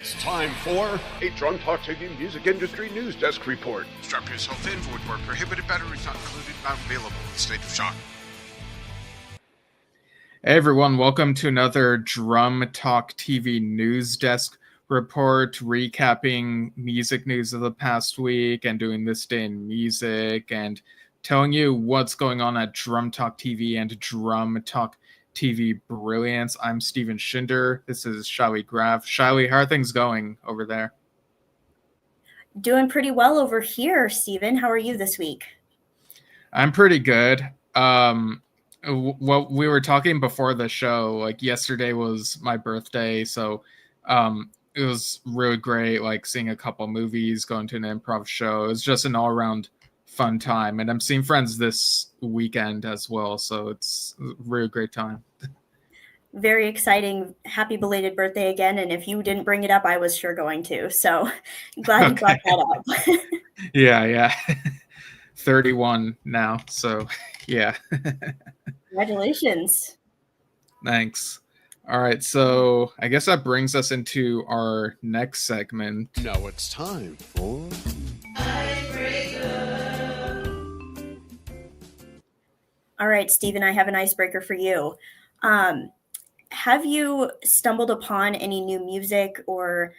It's time for a Drunk Talk TV Music Industry News Desk Report. Strap yourself in for where prohibited batteries not included, not available in State of Shock. Hey everyone, welcome to another Drum Talk TV News Desk Report, recapping music news of the past week and doing this day in music and telling you what's going on at Drum Talk TV and Drum Talk TV Brilliance. I'm Steven Schinder. This is Shiley Graf. Shiley, how are things going over there? Doing pretty well over here, Steven. How are you this week? I'm pretty good. Well, we were talking before the show, like yesterday was my birthday, so it was really great, like seeing a couple movies, going to an improv show. It was just an all-around fun time, and I'm seeing friends this weekend as well, so it's a really great time. Very exciting. Happy belated birthday again, and if you didn't bring it up, I was sure going to, so glad you brought that up. Yeah. 31 now, so yeah. Congratulations. Thanks. All right, so I guess that brings us into our next segment. Now it's time for All right, Steven, I have an icebreaker for you. Have you stumbled upon any new music or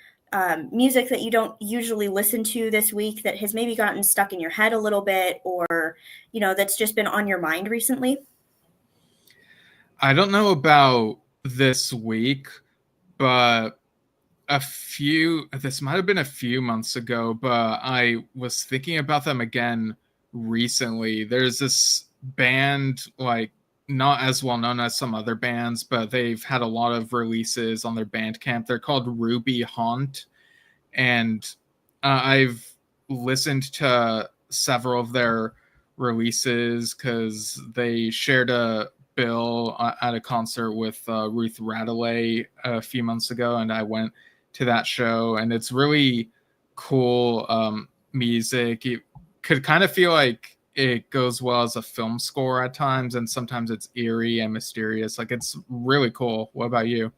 music that you don't usually listen to this week that has maybe gotten stuck in your head a little bit, or, that's just been on your mind recently? I don't know about this week, but this might have been a few months ago, but I was thinking about them again recently. There's this band, like, not as well known as some other bands, but they've had a lot of releases on their Bandcamp. They're called Ruby Haunt, and I've listened to several of their releases because they shared a bill at a concert with Ruth Radley a few months ago, and I went to that show, and it's really cool music. You could kind of feel like it goes well as a film score at times, and sometimes it's eerie and mysterious. Like, it's really cool. What about you?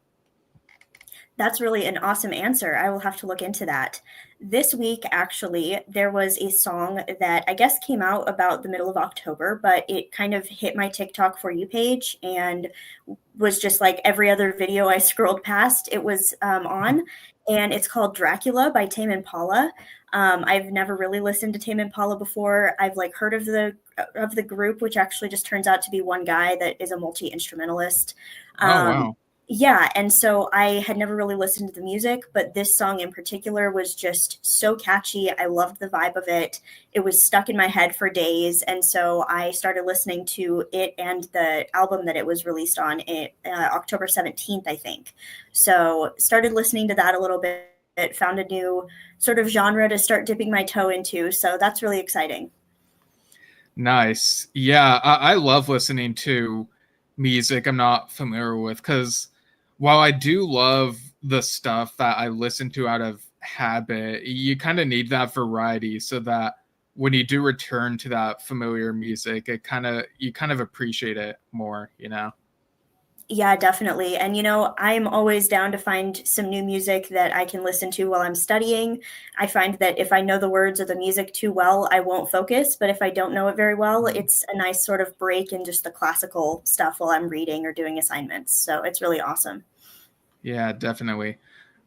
That's really an awesome answer. I will have to look into that. This week, actually, there was a song that I guess came out about the middle of October, but it kind of hit my TikTok For You page and was just like every other video I scrolled past, it was on. And it's called Dracula by Tame Impala. I've never really listened to Tame Impala before. I've heard of the group, which actually just turns out to be one guy that is a multi-instrumentalist. Wow. Yeah, and so I had never really listened to the music, but this song in particular was just so catchy. I loved the vibe of it. It was stuck in my head for days, and so I started listening to it and the album that it was released on, October 17th, I think. So started listening to that a little bit, found a new sort of genre to start dipping my toe into, so that's really exciting. Nice. Yeah, I love listening to music I'm not familiar with, because while I do love the stuff that I listen to out of habit, you kind of need that variety so that when you do return to that familiar music, you kind of appreciate it more, Yeah, definitely. And, I'm always down to find some new music that I can listen to while I'm studying. I find that if I know the words of the music too well, I won't focus. But if I don't know it very well, it's a nice sort of break in just the classical stuff while I'm reading or doing assignments. So it's really awesome. Yeah, definitely.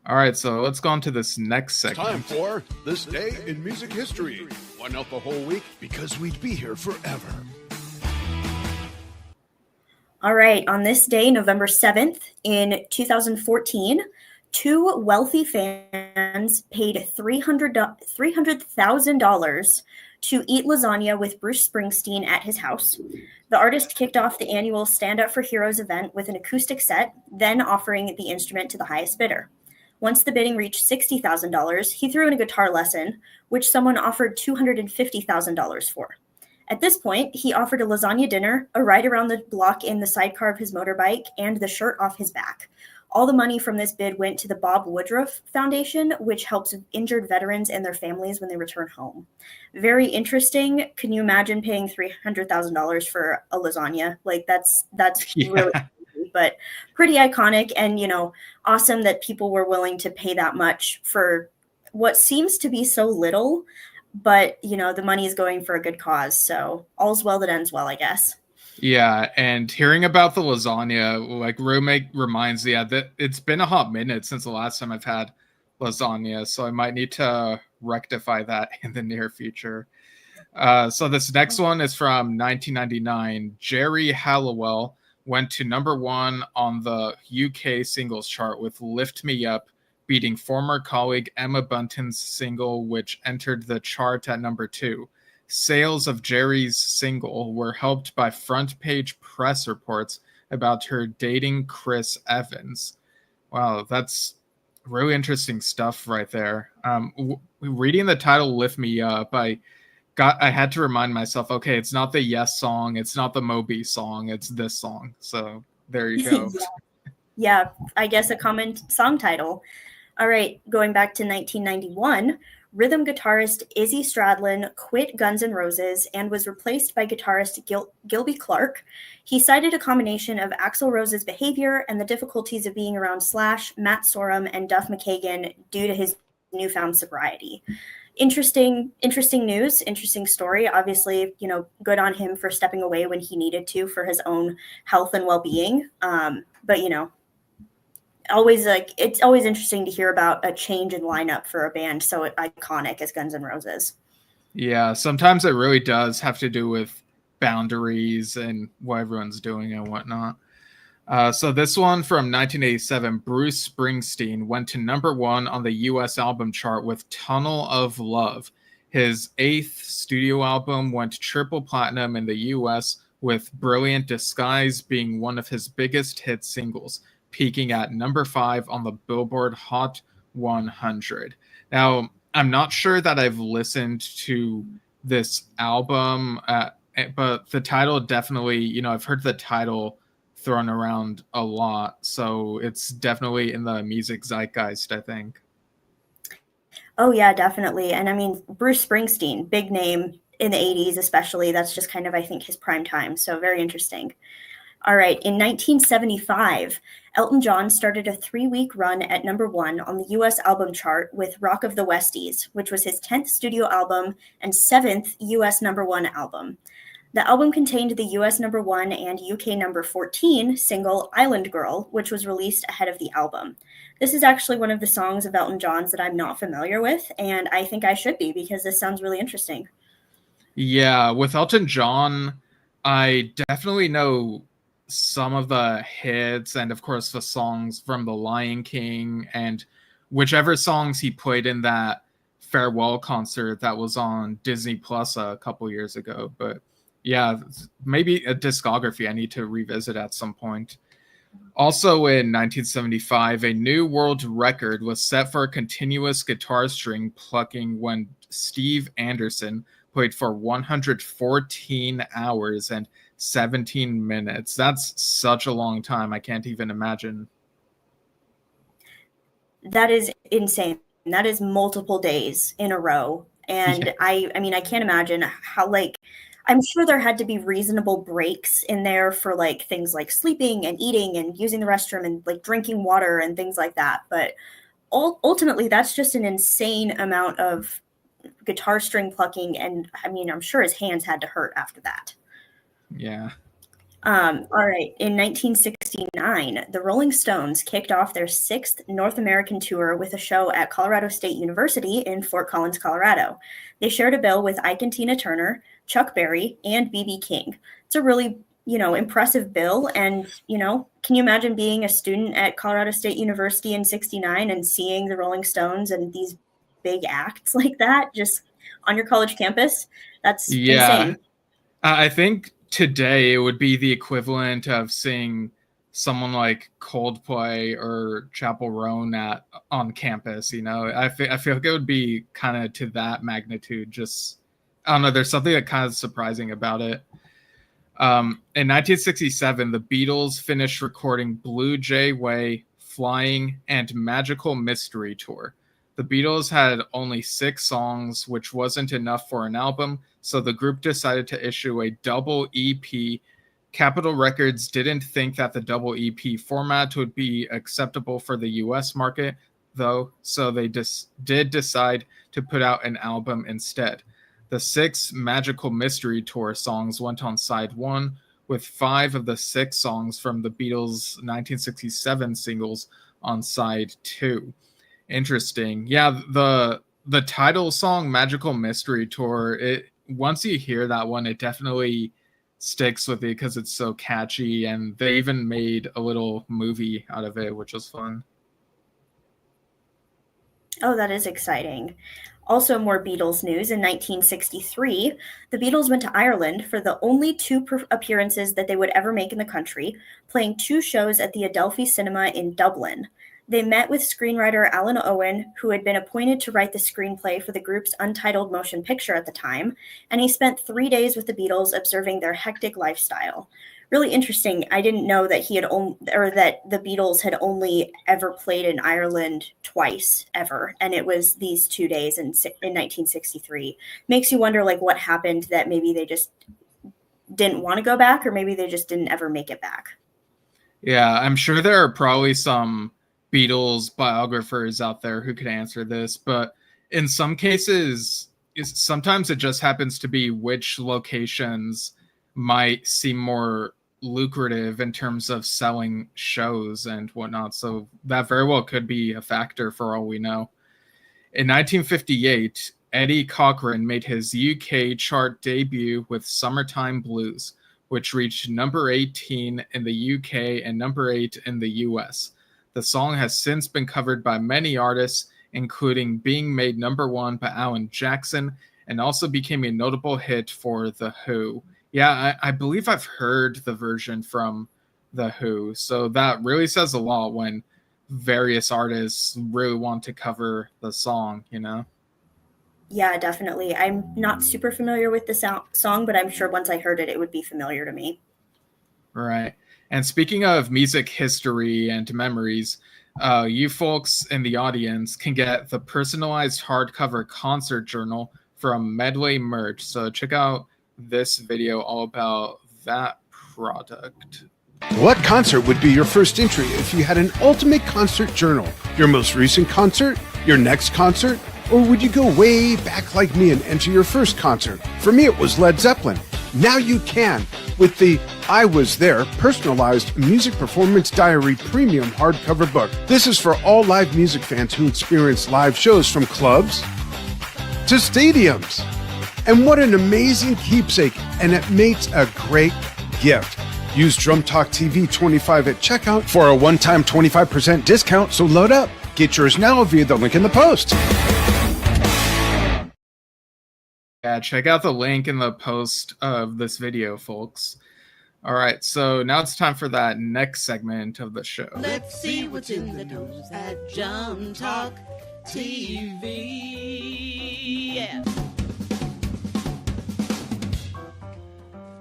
All right, so let's go on to this next segment. time for This Day in Music History. Why not the whole week? Because we'd be here forever. All right, on this day, November 7th, in 2014, two wealthy fans paid $300,000 to eat lasagna with Bruce Springsteen at his house. The artist kicked off the annual Stand Up for Heroes event with an acoustic set, then offering the instrument to the highest bidder. Once the bidding reached $60,000, he threw in a guitar lesson, which someone offered $250,000 for. At this point, he offered a lasagna dinner, a ride around the block in the sidecar of his motorbike, and the shirt off his back. All the money from this bid went to the Bob Woodruff Foundation, which helps injured veterans and their families when they return home. Very interesting. Can you imagine paying $300,000 for a lasagna? Like that's Yeah. really crazy. but pretty iconic and, awesome that people were willing to pay that much for what seems to be so little, but, the money is going for a good cause. So all's well that ends well, I guess. Yeah, and hearing about the lasagna, like roommate reminds me that it's been a hot minute since the last time I've had lasagna, so I might need to rectify that in the near future. So this next one is from 1999. Geri Halliwell went to #1 on the UK singles chart with Lift Me Up, beating former colleague Emma Bunton's single, which entered the chart at #2. Sales of Geri's single were helped by front-page press reports about her dating Chris Evans. Wow, that's really interesting stuff right there. Reading the title "Lift Me Up," I had to remind myself, okay, it's not the Yes song, it's not the Moby song, it's this song. So there you go. Yeah, I guess a common song title. All right, going back to 1991. Rhythm guitarist Izzy Stradlin quit Guns N' Roses and was replaced by guitarist Gilby Clarke. He cited a combination of Axl Rose's behavior and the difficulties of being around Slash, Matt Sorum, and Duff McKagan due to his newfound sobriety. Interesting news, interesting story. Obviously, good on him for stepping away when he needed to for his own health and well-being. But, it's always interesting to hear about a change in lineup for a band so iconic as Guns N' Roses. Yeah, sometimes it really does have to do with boundaries and what everyone's doing and whatnot. So this one from 1987, Bruce Springsteen went to #1 on the US album chart with Tunnel of Love. His 8th studio album went triple platinum in the US, with Brilliant Disguise being one of his biggest hit singles, peaking at #5 on the Billboard Hot 100. Now, I'm not sure that I've listened to this album, but the title definitely, I've heard the title thrown around a lot, so it's definitely in the music zeitgeist, I think. Oh, yeah, definitely. And I mean, Bruce Springsteen, big name in the 80s especially. That's just kind of, I think, his prime time. So very interesting. All right, in 1975, Elton John started a 3-week run at #1 on the US album chart with Rock of the Westies, which was his 10th studio album and 7th US #1 album. The album contained the US #1 and UK #14 single Island Girl, which was released ahead of the album. This is actually one of the songs of Elton John's that I'm not familiar with, and I think I should be because this sounds really interesting. Yeah, with Elton John, I definitely know some of the hits and of course the songs from The Lion King and whichever songs he played in that farewell concert that was on Disney Plus a couple years ago. But yeah, maybe a discography I need to revisit at some point. Also in 1975, a new world record was set for continuous guitar string plucking when Steve Anderson played for 114 hours and 17 minutes. That's such a long time. I can't even imagine. That is insane. That is multiple days in a row. And yeah. I mean, I can't imagine how, I'm sure there had to be reasonable breaks in there for things like sleeping and eating and using the restroom and drinking water and things like that. But ultimately, that's just an insane amount of guitar string plucking. And I mean, I'm sure his hands had to hurt after that. Yeah. All right. In 1969, the Rolling Stones kicked off their 6th North American tour with a show at Colorado State University in Fort Collins, Colorado. They shared a bill with Ike and Tina Turner, Chuck Berry, and B.B. King. It's a really, impressive bill. And, can you imagine being a student at Colorado State University in 69 and seeing the Rolling Stones and these big acts like that just on your college campus? That's insane. I think today it would be the equivalent of seeing someone like Coldplay or Chappell Roan on campus. I feel like it would be kind of to that magnitude. Just, I don't know, there's something that kind of surprising about it. In 1967, the Beatles finished recording Blue Jay Way, Flying, and Magical Mystery Tour. The Beatles had only 6 songs, which wasn't enough for an album, so the group decided to issue a double EP Capitol Records didn't think that the double EP format would be acceptable for the US market, though, so they did decide to put out an album instead. The 6 Magical Mystery Tour songs went on side 1, with 5 of the 6 songs from the Beatles' 1967 singles on side 2. Interesting. Yeah, the title song Magical Mystery Tour, once you hear that one, it definitely sticks with you because it's so catchy, and they even made a little movie out of it, which was fun. Oh, that is exciting. Also, more Beatles news. In 1963, the Beatles went to Ireland for the only 2 appearances that they would ever make in the country, playing 2 shows at the Adelphi Cinema in Dublin. They met with screenwriter Alan Owen, who had been appointed to write the screenplay for the group's untitled motion picture at the time, and he spent 3 days with the Beatles observing their hectic lifestyle. Really interesting. I didn't know that that the Beatles had only ever played in Ireland twice ever, and it was these 2 days in 1963. Makes you wonder, like, what happened that maybe they just didn't want to go back, or maybe they just didn't ever make it back. Yeah, I'm sure there are probably some Beatles biographers out there who could answer this, but in some cases, sometimes it just happens to be which locations might seem more lucrative in terms of selling shows and whatnot. So that very well could be a factor for all we know. In 1958, Eddie Cochran made his UK chart debut with Summertime Blues, which reached number 18 in the UK and number 8 in the US. The song has since been covered by many artists, including being made number 1 by Alan Jackson, and also became a notable hit for The Who. Yeah, I believe I've heard the version from The Who, so that really says a lot when various artists really want to cover the song, you know? Yeah, definitely. I'm not super familiar with the song, but I'm sure once I heard it, it would be familiar to me. Right. And speaking of music history and memories, you folks in the audience can get the personalized hardcover concert journal from Medley Merch. So check out this video all about that product. What concert would be your first entry if you had an ultimate concert journal? Your most recent concert? Your next concert? Or would you go way back like me and enter your first concert? For me, it was Led Zeppelin. Now you can with the I Was There Personalized Music Performance Diary Premium hardcover book. This is for all live music fans who experience live shows from clubs to stadiums. And what an amazing keepsake, and it makes a great gift. Use Drum Talk TV 25 at checkout for a one-time 25% discount, so load up. Get yours now via the link in the post. Yeah, check out the link in the post of this video, folks. All right, so now it's time for that next segment of the show. Let's see what's in the news at Drum Talk TV. Yeah.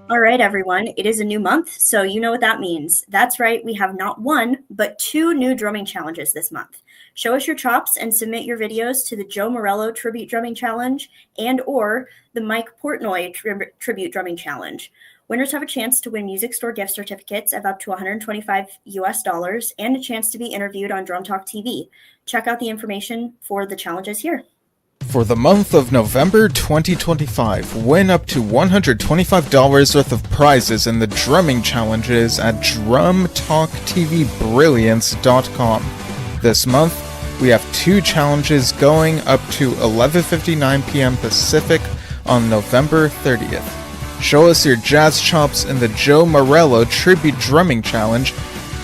All right, everyone. It is a new month, so you know what that means. That's right. We have not 1, but 2 new drumming challenges this month. Show us your chops and submit your videos to the Joe Morello Tribute Drumming Challenge and or the Mike Portnoy Tribute Drumming Challenge. Winners have a chance to win music store gift certificates of up to $125 and a chance to be interviewed on Drum Talk TV. Check out the information for the challenges here. For the month of November 2025, win up to $125 worth of prizes in the drumming challenges at DrumTalkTVBrilliance.com. This month, we have 2 challenges going up to 11:59 p.m. Pacific on November 30th. Show us your jazz chops in the Joe Morello Tribute Drumming Challenge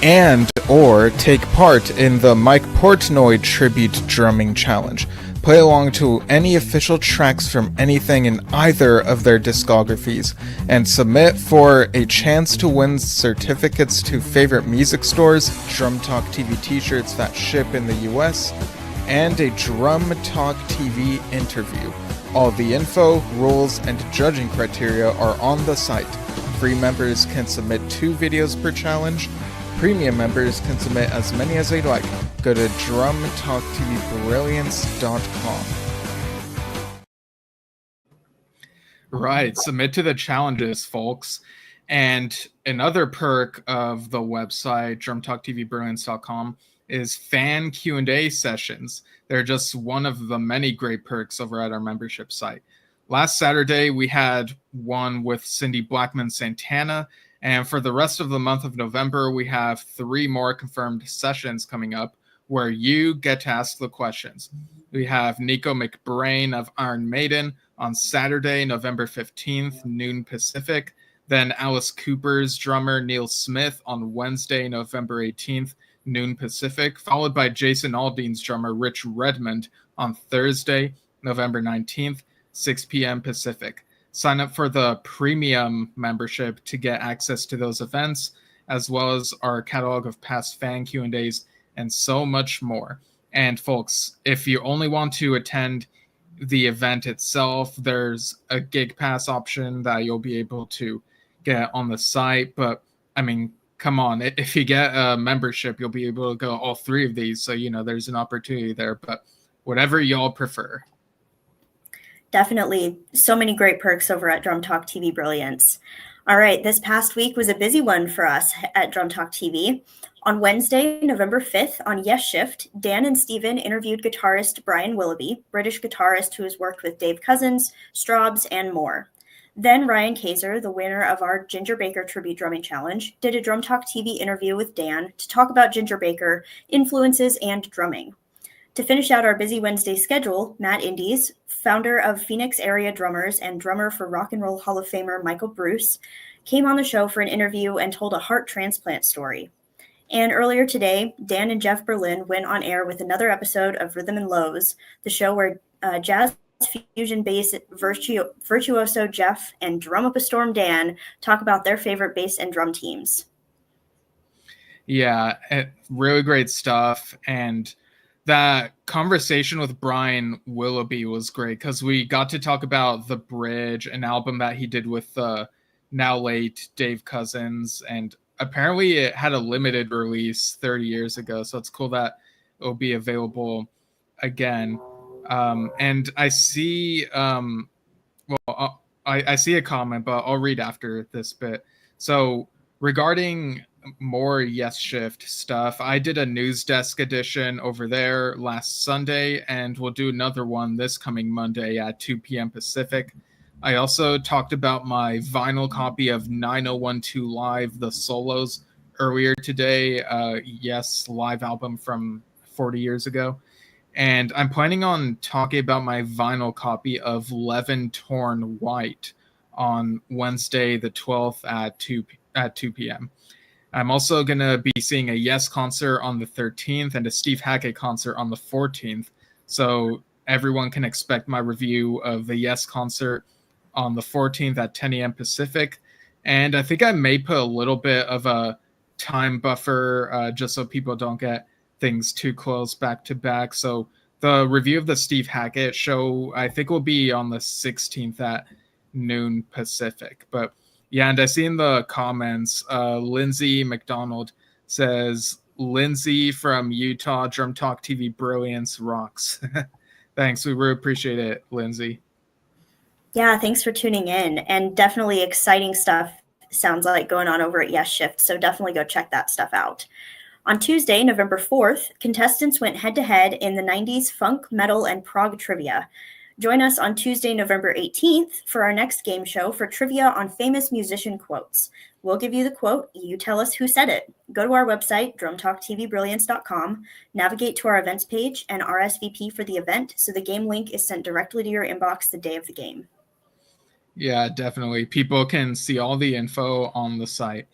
and or take part in the Mike Portnoy Tribute Drumming Challenge. Play along to any official tracks from anything in either of their discographies, and submit for a chance to win certificates to favorite music stores, Drum Talk TV t-shirts that ship in the US, and a Drum Talk TV interview. All the info, rules, and judging criteria are on the site. Free members can submit 2 videos per challenge. Premium members can submit as many as they'd like. Go to DrumTalkTVBrilliance.com. Right, submit to the challenges, folks. And another perk of the website, drumtalktvbrilliance.com, is fan Q&A sessions. They're just one of the many great perks over at our membership site. Last Saturday, we had one with Cindy Blackman Santana, and for the rest of the month of November, we have 3 more confirmed sessions coming up where you get to ask the questions. We have Nico McBrain of Iron Maiden on Saturday, November 15th, noon Pacific. Then Alice Cooper's drummer Neil Smith on Wednesday, November 18th, noon Pacific, followed by Jason Aldean's drummer Rich Redmond on Thursday, November 19th, 6 p.m. Pacific. Sign up for the premium membership to get access to those events, as well as our catalog of past fan Q&As and so much more. And folks, if you only want to attend the event itself, there's a gig pass option that you'll be able to get on the site. But I mean, come on, if you get a membership, you'll be able to go all 3 of these. So, there's an opportunity there, but whatever y'all prefer. Definitely. So many great perks over at Drum Talk TV Brilliance. All right, this past week was a busy one for us at Drum Talk TV. On Wednesday, November 5th, on Yes Shift, Dan and Steven interviewed guitarist Brian Willoughby, British guitarist who has worked with Dave Cousins, Straubs, and more. Then Ryan Kaiser, the winner of our Ginger Baker Tribute Drumming Challenge, did a Drum Talk TV interview with Dan to talk about Ginger Baker, influences, and drumming. To finish out our busy Wednesday schedule, Matt Indies, founder of Phoenix Area Drummers and drummer for Rock and Roll Hall of Famer Michael Bruce, came on the show for an interview and told a heart transplant story. And earlier today, Dan and Jeff Berlin went on air with another episode of Rhythm and Lows, the show where jazz fusion bass virtuoso Jeff and Drum Up a Storm Dan talk about their favorite bass and drum teams. Yeah, really great stuff. And that conversation with Brian Willoughby was great because we got to talk about The Bridge, an album that he did with now late Dave Cousins, and apparently it had a limited release 30 years ago, so it's cool that it will be available again. And I see I see a comment, but I'll read after this bit. So regarding more Yes Shift stuff, I did a news desk edition over there last Sunday, and we'll do another one this coming Monday at 2 p.m. Pacific. I also talked about my vinyl copy of 9012 Live, The Solos, earlier today. Yes, live album from 40 years ago. And I'm planning on talking about my vinyl copy of Levin Torn White on Wednesday the 12th at 2 p.m. I'm also going to be seeing a Yes concert on the 13th and a Steve Hackett concert on the 14th. So everyone can expect my review of the Yes concert on the 14th at 10 a.m. Pacific. And I think I may put a little bit of a time buffer just so people don't get things too close back to back. So the review of the Steve Hackett show, I think, will be on the 16th at noon Pacific. But yeah, and I see in the comments, Lindsay McDonald says, Lindsay from Utah, Drum Talk TV Brilliance rocks. Thanks. We really appreciate it, Lindsay. Yeah, thanks for tuning in. And definitely exciting stuff sounds like going on over at Yes Shift. So definitely go check that stuff out. On Tuesday, November 4th, contestants went head-to-head in the 90s funk, metal, and prog trivia. Join us on Tuesday, November 18th for our next game show for trivia on famous musician quotes. We'll give you the quote, you tell us who said it. Go to our website, drumtalktvbrilliance.com, navigate to our events page, and RSVP for the event so the game link is sent directly to your inbox the day of the game. Yeah, definitely. People can see all the info on the site.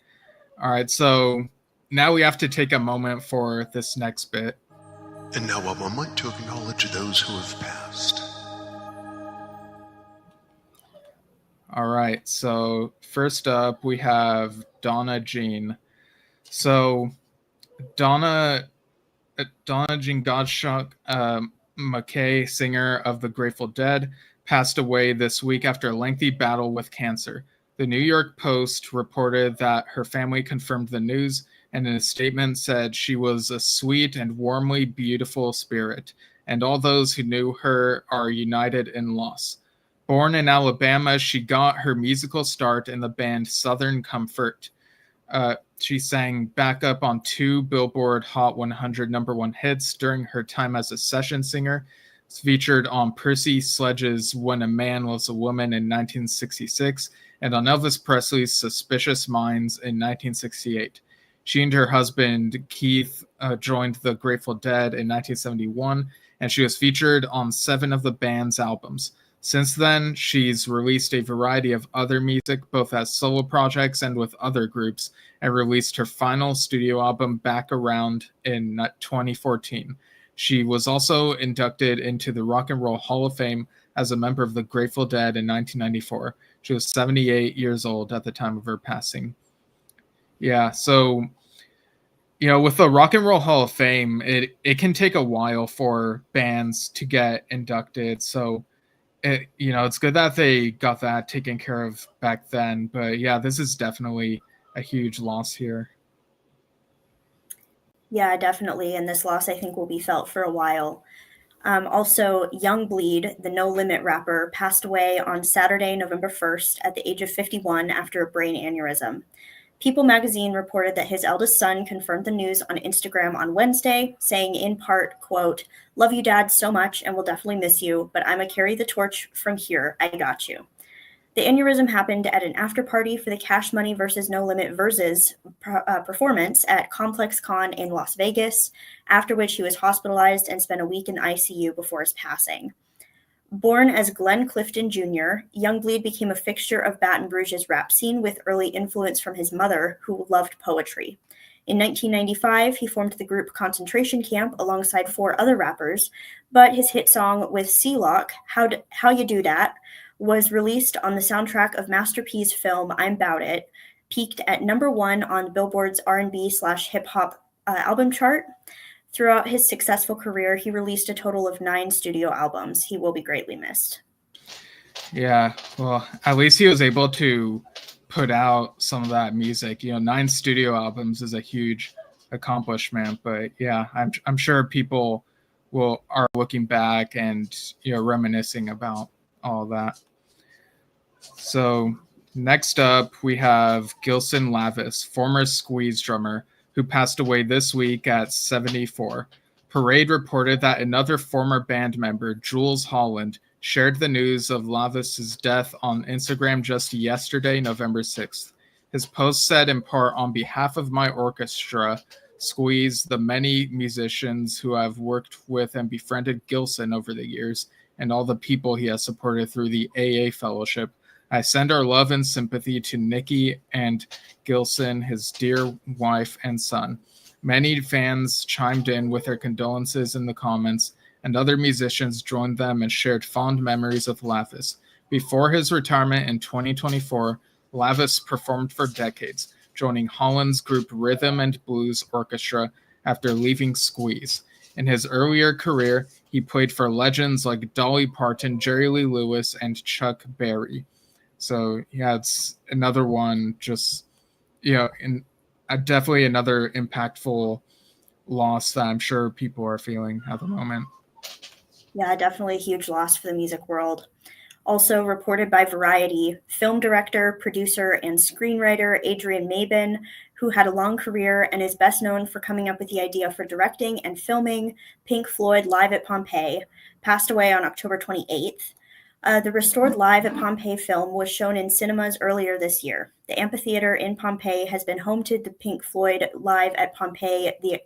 All right, so now we have to take a moment for this next bit. And now a moment to acknowledge those who have passed. All right, so first up we have Donna Jean. So Donna Jean Gottschalk McKay, singer of the Grateful Dead, passed away this week after a lengthy battle with cancer. The New York Post reported that her family confirmed the news and in a statement said she was a sweet and warmly beautiful spirit, and all those who knew her are united in loss. Born in Alabama, she got her musical start in the band Southern Comfort. She sang backup on 2 Billboard Hot 100 #1 hits during her time as a session singer. It's featured on Percy Sledge's When a Man Loves a Woman in 1966 and on Elvis Presley's Suspicious Minds in 1968. She and her husband, Keith, joined the Grateful Dead in 1971, and she was featured on 7 of the band's albums. Since then, she's released a variety of other music, both as solo projects and with other groups, and released her final studio album, Back Around, in 2014. She was also inducted into the Rock and Roll Hall of Fame as a member of the Grateful Dead in 1994. She was 78 years old at the time of her passing. Yeah, so, with the Rock and Roll Hall of Fame, it can take a while for bands to get inducted, so it's good that they got that taken care of back then. But yeah, this is definitely a huge loss here. Yeah, definitely. And this loss, I think, will be felt for a while. Also, Young Bleed, the No Limit rapper, passed away on Saturday, November 1st at the age of 51 after a brain aneurysm. People magazine reported that his eldest son confirmed the news on Instagram on Wednesday, saying in part, quote, "Love you, Dad, so much, and will definitely miss you, but I'ma carry the torch from here. I got you." The aneurysm happened at an after party for the Cash Money vs. No Limit Versus performance at Complex Con in Las Vegas, after which he was hospitalized and spent a week in the ICU before his passing. Born as Glenn Clifton Jr., Young Bleed became a fixture of Baton Rouge's rap scene with early influence from his mother, who loved poetry. In 1995, he formed the group Concentration Camp alongside 4 other rappers, but his hit song with C-Lock, How You Do Dat, was released on the soundtrack of Master P's film I'm 'Bout It, peaked at #1 on Billboard's R&B/hip-hop album chart. Throughout his successful career, he released a total of 9 studio albums. He will be greatly missed. Yeah, well, at least he was able to put out some of that music. 9 studio albums is a huge accomplishment. But yeah, I'm sure people are looking back and reminiscing about all that. So next up, we have Gilson Lavis, former Squeeze drummer, who passed away this week at 74. Parade reported that another former band member, Jules Holland, shared the news of Lavis's death on Instagram just yesterday, November 6th. His post said in part, "On behalf of my orchestra, Squeeze, the many musicians who have worked with and befriended Gilson over the years, and all the people he has supported through the AA Fellowship, I send our love and sympathy to Nikki and Gilson, his dear wife and son." Many fans chimed in with their condolences in the comments, and other musicians joined them and shared fond memories of Lavis. Before his retirement in 2024, Lavis performed for decades, joining Holland's group Rhythm and Blues Orchestra after leaving Squeeze. In his earlier career, he played for legends like Dolly Parton, Jerry Lee Lewis, and Chuck Berry. So yeah, it's another one, just definitely another impactful loss that I'm sure people are feeling at the moment. Yeah, definitely a huge loss for the music world. Also reported by Variety, film director, producer, and screenwriter Adrian Mabin, who had a long career and is best known for coming up with the idea for directing and filming Pink Floyd Live at Pompeii, passed away on October 28th. The restored Live at Pompeii film was shown in cinemas earlier this year. The amphitheater in Pompeii has been home to the Pink Floyd Live at Pompeii, the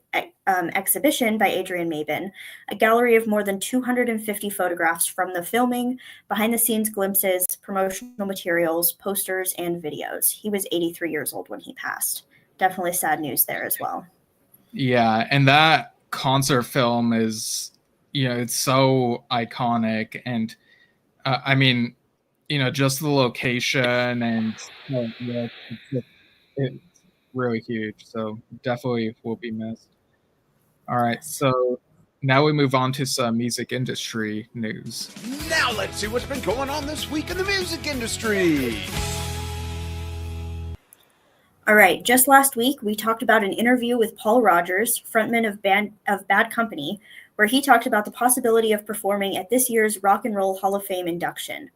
exhibition by Adrian Mabin, a gallery of more than 250 photographs from the filming, behind-the-scenes glimpses, promotional materials, posters, and videos. He was 83 years old when he passed. Definitely sad news there as well. Yeah, and that concert film is, it's so iconic, and just the location and it's really huge. So definitely will be missed. All right. So now we move on to some music industry news. Now let's see what's been going on this week in the music industry. All right. Just last week, we talked about an interview with Paul Rogers, frontman of Bad Company, where he talked about the possibility of performing at this year's Rock and Roll Hall of Fame induction.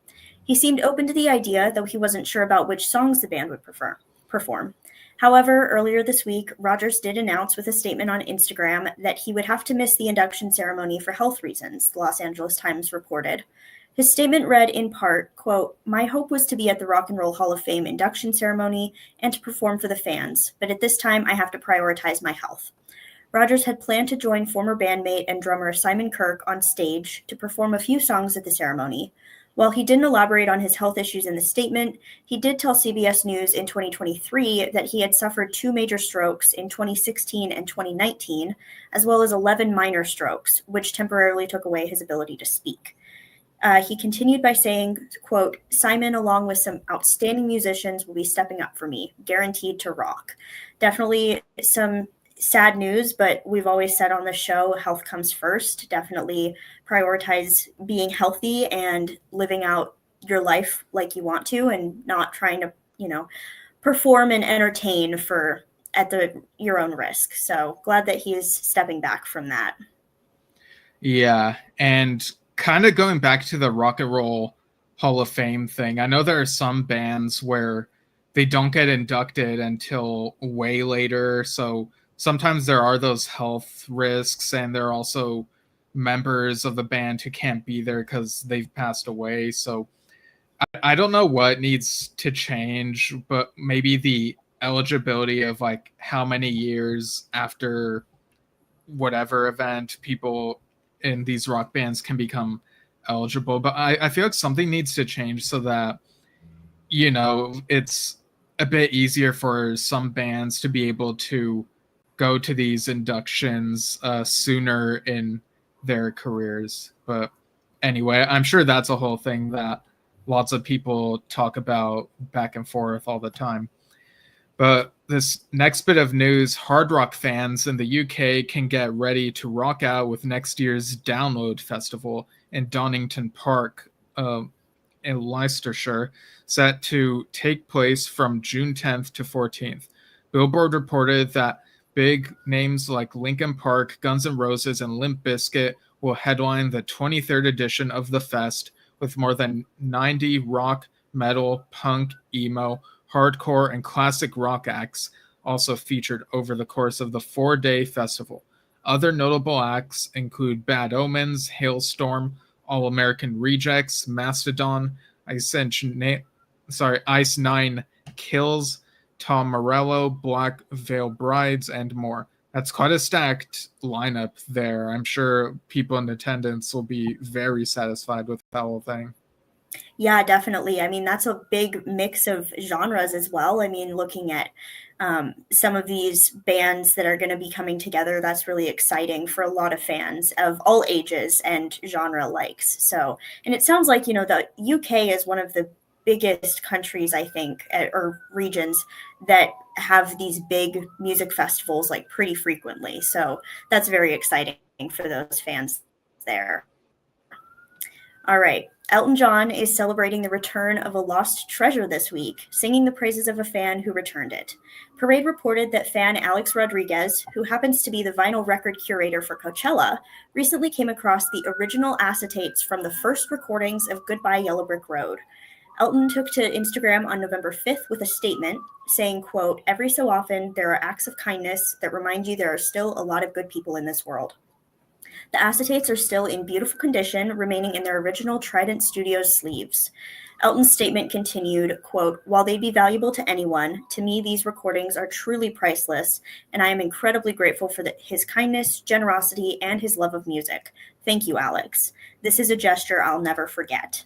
He seemed open to the idea, though he wasn't sure about which songs the band would perform. However, earlier this week, Rogers did announce with a statement on Instagram that he would have to miss the induction ceremony for health reasons, the Los Angeles Times reported. His statement read in part, quote, "My hope was to be at the Rock and Roll Hall of Fame induction ceremony and to perform for the fans, but at this time I have to prioritize my health." Rogers had planned to join former bandmate and drummer Simon Kirke on stage to perform a few songs at the ceremony. While he didn't elaborate on his health issues in the statement, he did tell CBS News in 2023 that he had suffered 2 major strokes in 2016 and 2019, as well as 11 minor strokes, which temporarily took away his ability to speak. He continued by saying, quote, "Simon, along with some outstanding musicians, will be stepping up for me, guaranteed to rock." Definitely some sad news, but we've always said on the show, health comes first. Definitely prioritize being healthy and living out your life like you want to, and not trying to, perform and entertain at your own risk. So glad that he's stepping back from that. Yeah, and kind of going back to the Rock and Roll Hall of Fame thing, I know there are some bands where they don't get inducted until way later, so sometimes there are those health risks, and there are also members of the band who can't be there because they've passed away. So I don't know what needs to change, but maybe the eligibility of like how many years after whatever event people in these rock bands can become eligible. But I feel like something needs to change so that, it's a bit easier for some bands to be able to go to these inductions sooner in their careers. But anyway, I'm sure that's a whole thing that lots of people talk about back and forth all the time. But this next bit of news, hard rock fans in the UK can get ready to rock out with next year's Download Festival in Donington Park in Leicestershire, set to take place from June 10th to 14th. Billboard reported that big names like Linkin Park, Guns N' Roses, and Limp Bizkit will headline the 23rd edition of the fest, with more than 90 rock, metal, punk, emo, hardcore, and classic rock acts also featured over the course of the 4-day festival. Other notable acts include Bad Omens, Hailstorm, All American Rejects, Mastodon, Ice 9 Kills, Tom Morello, Black Veil Brides, and more. That's quite a stacked lineup there. I'm sure people in attendance will be very satisfied with that whole thing. Yeah, definitely. I mean, that's a big mix of genres as well. I mean, looking at some of these bands that are going to be coming together, that's really exciting for a lot of fans of all ages and genre likes. So, and it sounds like, the UK is one of the biggest countries, I think, or regions that have these big music festivals like pretty frequently. So that's very exciting for those fans there. All right. Elton John is celebrating the return of a lost treasure this week, singing the praises of a fan who returned it. Parade reported that fan Alex Rodriguez, who happens to be the vinyl record curator for Coachella, recently came across the original acetates from the first recordings of Goodbye Yellow Brick Road. Elton took to Instagram on November 5th with a statement saying, quote, "Every so often, there are acts of kindness that remind you there are still a lot of good people in this world." The acetates are still in beautiful condition, remaining in their original Trident Studios sleeves. Elton's statement continued, quote, "While they be valuable to anyone, to me these recordings are truly priceless, and I am incredibly grateful for his kindness, generosity, and his love of music. Thank you, Alex. This is a gesture I'll never forget."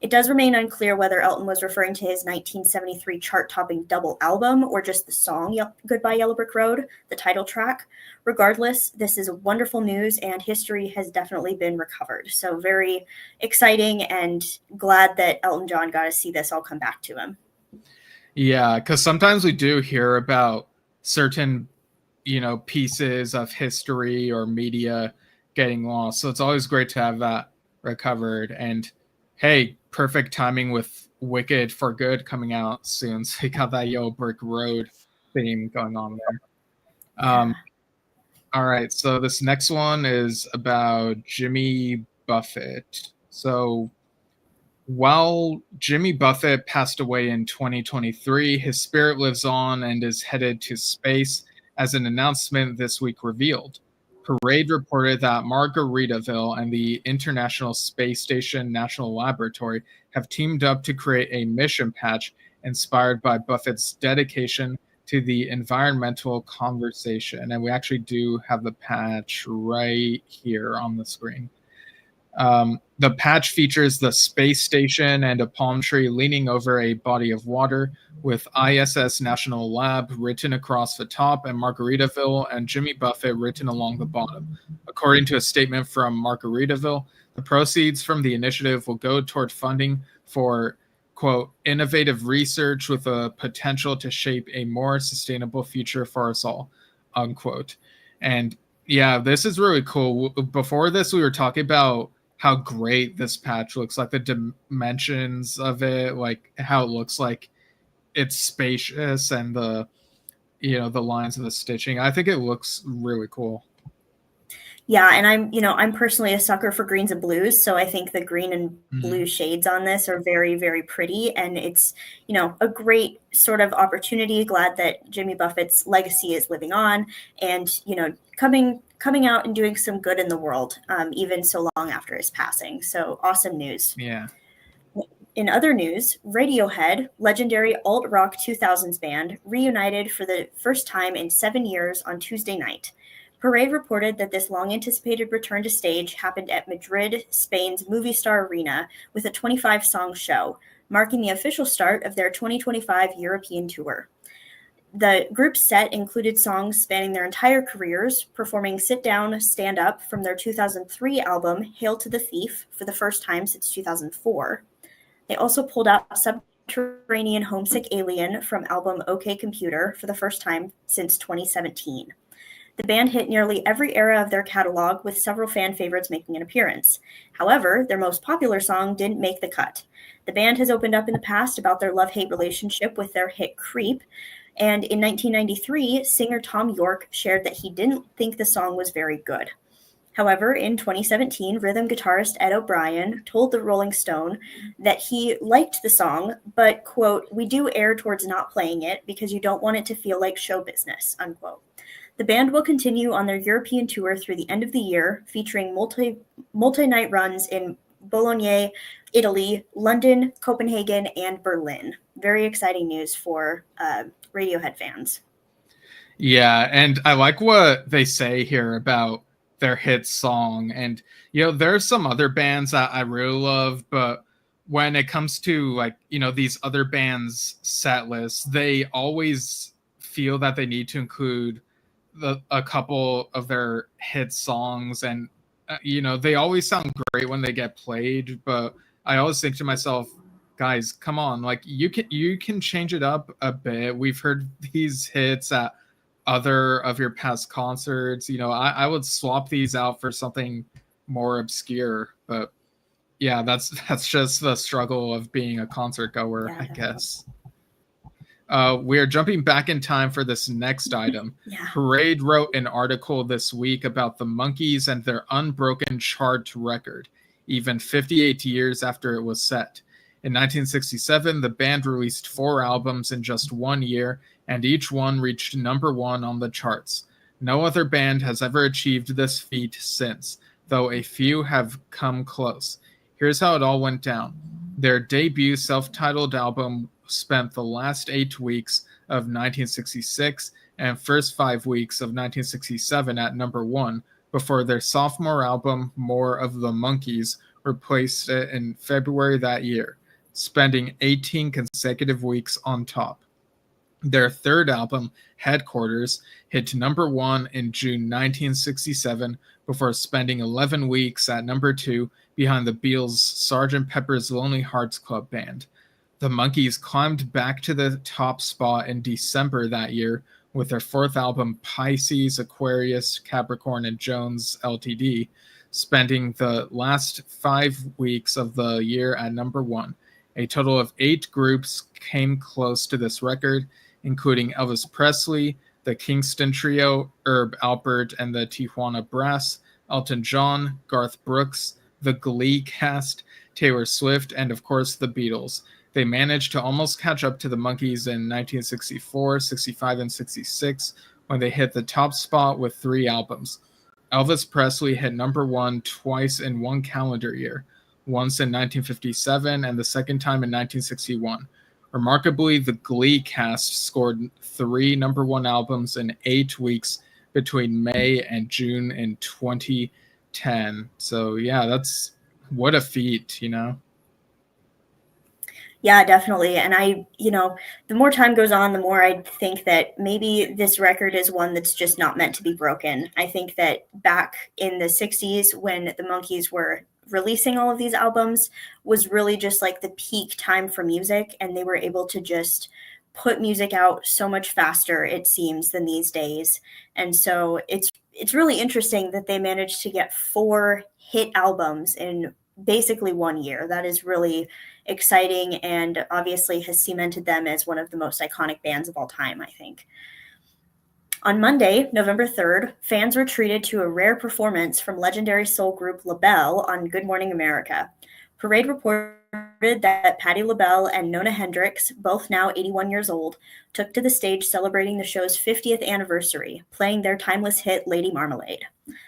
It does remain unclear whether Elton was referring to his 1973 chart-topping double album or just the song Goodbye Yellow Brick Road, the title track. Regardless, this is wonderful news, and history has definitely been recovered. So very exciting, and glad that Elton John got to see this all come back to him. Yeah, because sometimes we do hear about certain, pieces of history or media getting lost. So it's always great to have that recovered. And hey, perfect timing with Wicked for Good coming out soon. So you got that Yellow Brick Road theme going on there. All right, so this next one is about Jimmy Buffett. So While Jimmy Buffett passed away in 2023, his spirit lives on and is headed to space, as an announcement this week revealed. Parade reported that Margaritaville and the International Space Station National Laboratory have teamed up to create a mission patch inspired by Buffett's dedication to the environmental conversation. And we actually do have the patch right here on the screen. The patch features the space station and a palm tree leaning over a body of water, with ISS National Lab written across the top and Margaritaville and Jimmy Buffett written along the bottom. According to a statement from Margaritaville, the proceeds from the initiative will go toward funding for, quote, innovative research with a potential to shape a more sustainable future for us all, unquote. And yeah, this is really cool. Before this, we were talking about how great this patch looks, like the dimensions of it, like how it looks like it's spacious, and the lines of the stitching. I think it looks really cool. Yeah, and I'm personally a sucker for greens and blues, so I think the green and blue shades on this are very, very pretty, and it's, a great sort of opportunity. Glad that Jimmy Buffett's legacy is living on, and coming out and doing some good in the world, even so long after his passing. So awesome news. Yeah. In other news, Radiohead, legendary alt-rock 2000s band, reunited for the first time in 7 years on Tuesday night. Parade reported that this long-anticipated return to stage happened at Madrid, Spain's Movistar Arena, with a 25-song show, marking the official start of their 2025 European tour. The group's set included songs spanning their entire careers, performing Sit Down, Stand Up from their 2003 album Hail to the Thief for the first time since 2004. They also pulled out Subterranean Homesick Alien from album OK Computer for the first time since 2017. The band hit nearly every era of their catalog, with several fan favorites making an appearance. However, their most popular song didn't make the cut. The band has opened up in the past about their love-hate relationship with their hit Creep, and in 1993, singer Tom York shared that he didn't think the song was very good. However, in 2017, rhythm guitarist Ed O'Brien told the Rolling Stone that he liked the song, but, quote, "we do err towards not playing it because you don't want it to feel like show business," unquote. The band will continue on their European tour through the end of the year, featuring multi-night runs in Bologna, Italy, London, Copenhagen, and Berlin. Very exciting news for Radiohead fans. Yeah, and I like what they say here about their hit song. And, there's some other bands that I really love, but when it comes to, these other bands' set lists, they always feel that they need to include a couple of their hit songs, and they always sound great when they get played, but I always think to myself, guys, come on, you can change it up a bit. We've heard these hits at other of your past concerts. I would swap these out for something more obscure, but yeah, that's just the struggle of being a concert goer, I guess. We are jumping back in time for this next item. Yeah. Parade wrote an article this week about the Monkees and their unbroken chart record, even 58 years after it was set. In 1967, the band released 4 albums in just 1 year, and each one reached number 1 on the charts. No other band has ever achieved this feat since, though a few have come close. Here's how it all went down. Their debut self-titled album spent the last 8 weeks of 1966 and first 5 weeks of 1967 at number 1, before their sophomore album, More of the Monkees, replaced it in February that year, spending 18 consecutive weeks on top. Their third album, Headquarters, hit number 1 in June 1967 before spending 11 weeks at number 2 behind the Beatles' Sgt. Pepper's Lonely Hearts Club Band. The Monkees climbed back to the top spot in December that year with their fourth album, Pisces, Aquarius, Capricorn, and Jones Ltd., spending the last 5 weeks of the year at number 1. A total of 8 groups came close to this record, including Elvis Presley, the Kingston Trio, Herb Alpert and the Tijuana Brass, Elton John, Garth Brooks, the Glee cast, Taylor Swift, and of course the Beatles. They managed to almost catch up to the Monkees in 1964, 65, and 66 when they hit the top spot with 3 albums. Elvis Presley hit number 1 twice in one calendar year, once in 1957 and the second time in 1961. Remarkably, the Glee cast scored 3 number 1 albums in 8 weeks between May and June in 2010. So yeah, that's what a feat, you know? Yeah, definitely. And the more time goes on, the more I think that maybe this record is one that's just not meant to be broken. I think that back in the 60s when the Monkees were releasing all of these albums was really just like the peak time for music, and they were able to just put music out so much faster, it seems, than these days. And so it's really interesting that they managed to get 4 hit albums in basically 1 year. That is really exciting, and obviously has cemented them as one of the most iconic bands of all time, I think. On Monday, November 3rd, fans were treated to a rare performance from legendary soul group LaBelle on Good Morning America. Parade reported that Patti LaBelle and Nona Hendrix, both now 81 years old, took to the stage celebrating the show's 50th anniversary, playing their timeless hit Lady Marmalade.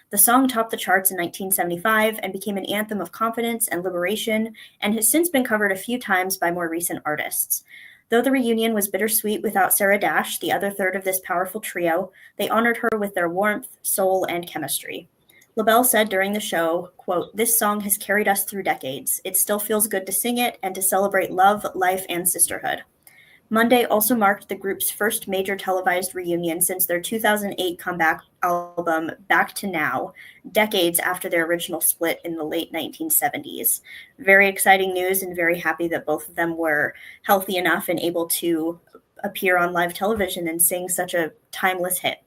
The song topped the charts in 1975 and became an anthem of confidence and liberation, and has since been covered a few times by more recent artists. Though the reunion was bittersweet without Sarah Dash, the other third of this powerful trio, they honored her with their warmth, soul, and chemistry. LaBelle said during the show, quote, "This song has carried us through decades. It still feels good to sing it and to celebrate love, life, and sisterhood." Monday also marked the group's first major televised reunion since their 2008 comeback album, Back to Now, decades after their original split in the late 1970s. Very exciting news, and very happy that both of them were healthy enough and able to appear on live television and sing such a timeless hit.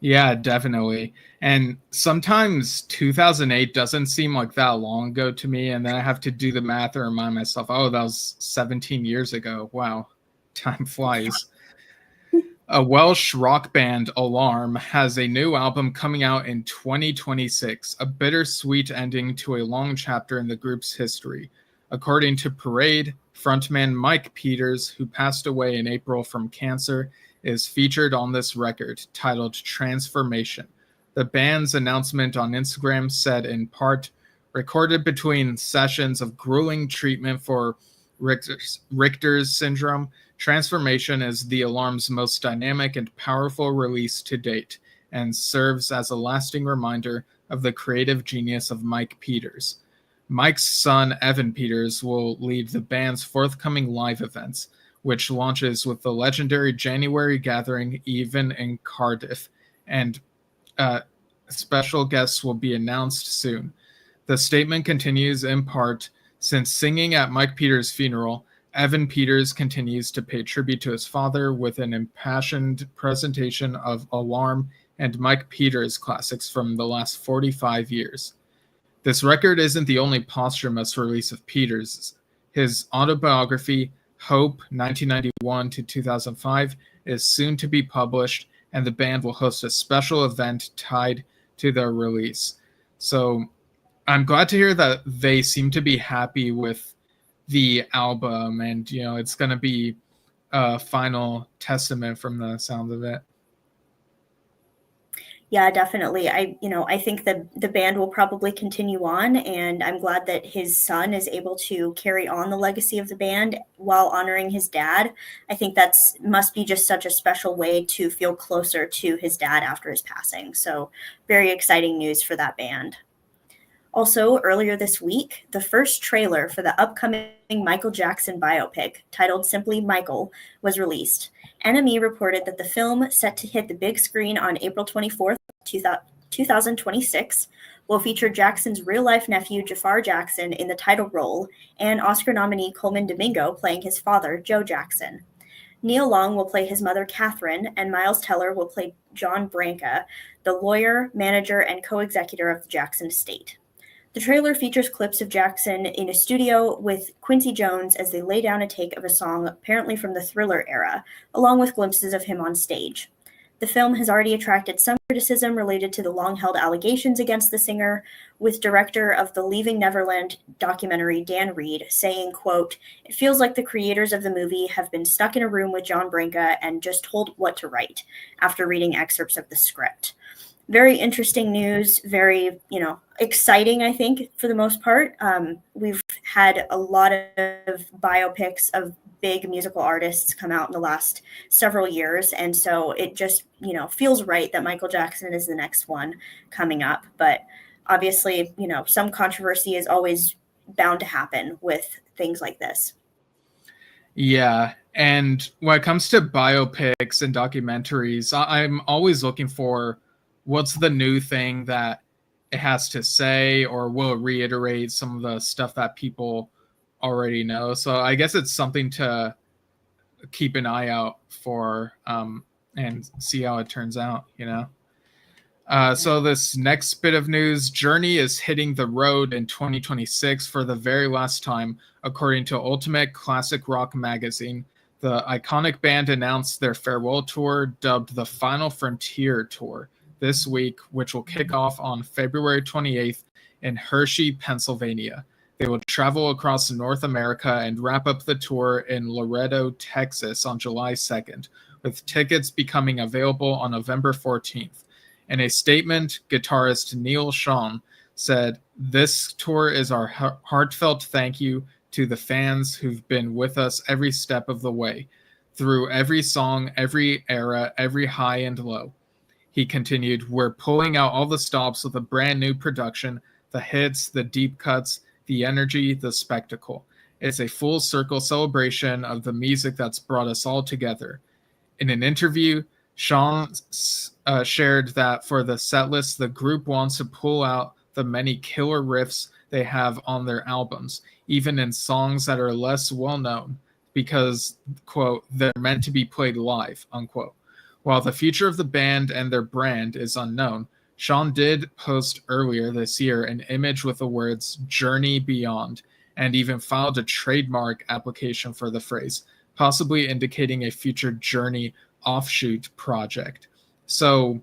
Yeah, definitely. And sometimes 2008 doesn't seem like that long ago to me, and then I have to do the math and remind myself, oh, that was 17 years ago. Wow, time flies. A Welsh rock band, Alarm, has a new album coming out in 2026, a bittersweet ending to a long chapter in the group's history. According to Parade, frontman Mike Peters, who passed away in April from cancer, is featured on this record, titled Transformation. The band's announcement on Instagram said, in part, recorded between sessions of grueling treatment for Richter's syndrome, Transformation is the Alarm's most dynamic and powerful release to date, and serves as a lasting reminder of the creative genius of Mike Peters. Mike's son, Evan Peters, will lead the band's forthcoming live events, which launches with the legendary January gathering even in Cardiff, and special guests will be announced soon. The statement continues in part, since singing at Mike Peters' funeral, Evan Peters continues to pay tribute to his father with an impassioned presentation of Alarm and Mike Peters classics from the last 45 years. This record isn't the only posthumous release of Peters. His autobiography, Hope 1991 to 2005, is soon to be published, and the band will host a special event tied to their release. So I'm glad to hear that they seem to be happy with the album, and it's going to be a final testament from the sound of it. Yeah, definitely. I think that the band will probably continue on, and I'm glad that his son is able to carry on the legacy of the band while honoring his dad. I think must be just such a special way to feel closer to his dad after his passing. So very exciting news for that band. Also, earlier this week, the first trailer for the upcoming Michael Jackson biopic, titled simply Michael, was released. NME reported that the film, set to hit the big screen on April 24th, 2026, will feature Jackson's real-life nephew Jafar Jackson in the title role, and Oscar nominee Coleman Domingo playing his father, Joe Jackson. Neil Long will play his mother, Catherine, and Miles Teller will play John Branca, the lawyer, manager, and co-executor of the Jackson estate. The trailer features clips of Jackson in a studio with Quincy Jones as they lay down a take of a song apparently from the Thriller era, along with glimpses of him on stage. The film has already attracted some criticism related to the long-held allegations against the singer, with director of the Leaving Neverland documentary Dan Reed saying, quote, "It feels like the creators of the movie have been stuck in a room with John Branca and just told what to write," after reading excerpts of the script. Very interesting news, very, exciting, I think, for the most part. We've had a lot of biopics of big musical artists come out in the last several years, and so it just, feels right that Michael Jackson is the next one coming up. But obviously, some controversy is always bound to happen with things like this. Yeah, and when it comes to biopics and documentaries, I'm always looking for what's the new thing that it has to say, or will it reiterate some of the stuff that people already know. So I guess it's something to keep an eye out for, and see how it turns out, So this next bit of news, Journey is hitting the road in 2026 for the very last time, according to Ultimate Classic Rock magazine. The iconic band announced their farewell tour, dubbed the Final Frontier Tour, this week, which will kick off on February 28th in Hershey, Pennsylvania. They will travel across North America and wrap up the tour in Laredo, Texas on July 2nd, with tickets becoming available on November 14th. In a statement, guitarist Neil Schon said, "This tour is our heartfelt thank you to the fans who've been with us every step of the way, through every song, every era, every high and low." He continued, "We're pulling out all the stops with a brand new production, the hits, the deep cuts, the energy, the spectacle. It's a full circle celebration of the music that's brought us all together." In an interview, Sean shared that for the setlist, the group wants to pull out the many killer riffs they have on their albums, even in songs that are less well-known, because, quote, "they're meant to be played live," unquote. While the future of the band and their brand is unknown, Sean did post earlier this year an image with the words "Journey Beyond," and even filed a trademark application for the phrase, possibly indicating a future Journey offshoot project. So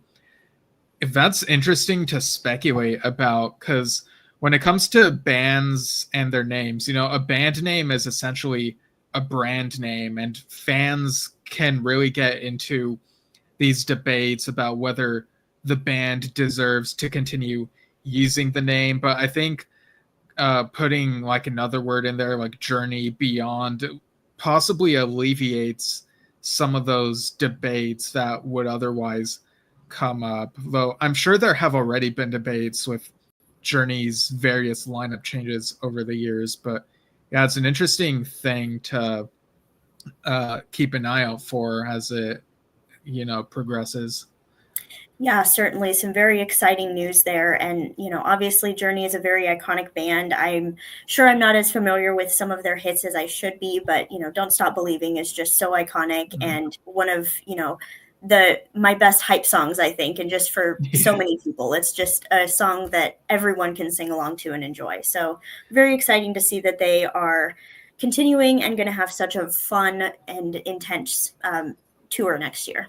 if that's interesting to speculate about, because when it comes to bands and their names, a band name is essentially a brand name, and fans can really get into these debates about whether the band deserves to continue using the name. But I think putting like another word in there, like Journey Beyond, possibly alleviates some of those debates that would otherwise come up. Though I'm sure there have already been debates with Journey's various lineup changes over the years. But yeah, it's an interesting thing to keep an eye out for as it progresses. Yeah, certainly some very exciting news there. And, obviously Journey is a very iconic band. I'm sure I'm not as familiar with some of their hits as I should be, but, Don't Stop Believing is just so iconic, and one of, my best hype songs, I think, and just for so many people. It's just a song that everyone can sing along to and enjoy. So very exciting to see that they are continuing and going to have such a fun and intense tour next year.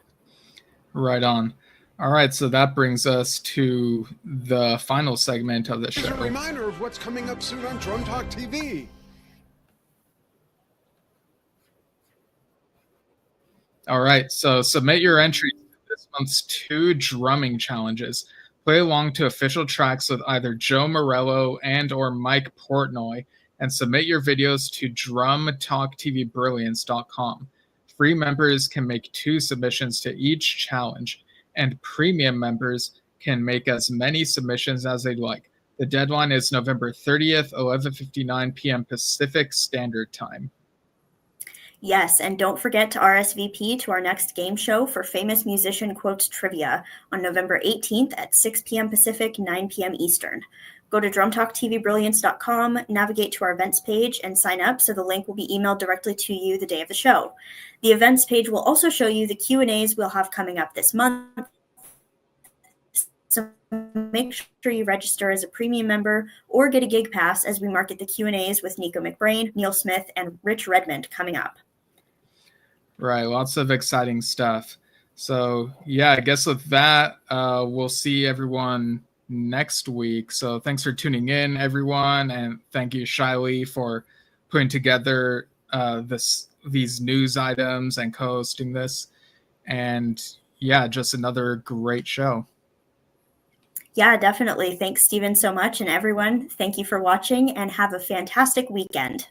Right on. All right, so that brings us to the final segment of the show. Here's a reminder of what's coming up soon on Drum Talk TV. All right, so submit your entries to this month's 2 drumming challenges. Play along to official tracks with either Joe Morello and or Mike Portnoy, and submit your videos to drumtalktvbrilliance.com. Free members can make 2 submissions to each challenge, and premium members can make as many submissions as they'd like. The deadline is November 30th, 11:59 p.m. Pacific Standard Time. Yes, and don't forget to RSVP to our next game show for Famous Musician Quotes Trivia on November 18th at 6 p.m. Pacific, 9 p.m. Eastern. Go to drumtalktvbrilliance.com, navigate to our events page, and sign up so the link will be emailed directly to you the day of the show. The events page will also show you the Q&As we'll have coming up this month. So make sure you register as a premium member or get a gig pass as we market the Q&As with Nico McBrain, Neil Smith, and Rich Redmond coming up. Right, lots of exciting stuff. So yeah, I guess with that, we'll see everyone next week. So thanks for tuning in, everyone, and thank you, Shiley, for putting together these news items and co-hosting this. And yeah, just another great show. Yeah, definitely. Thanks, Stephen, so much. And everyone, thank you for watching and have a fantastic weekend.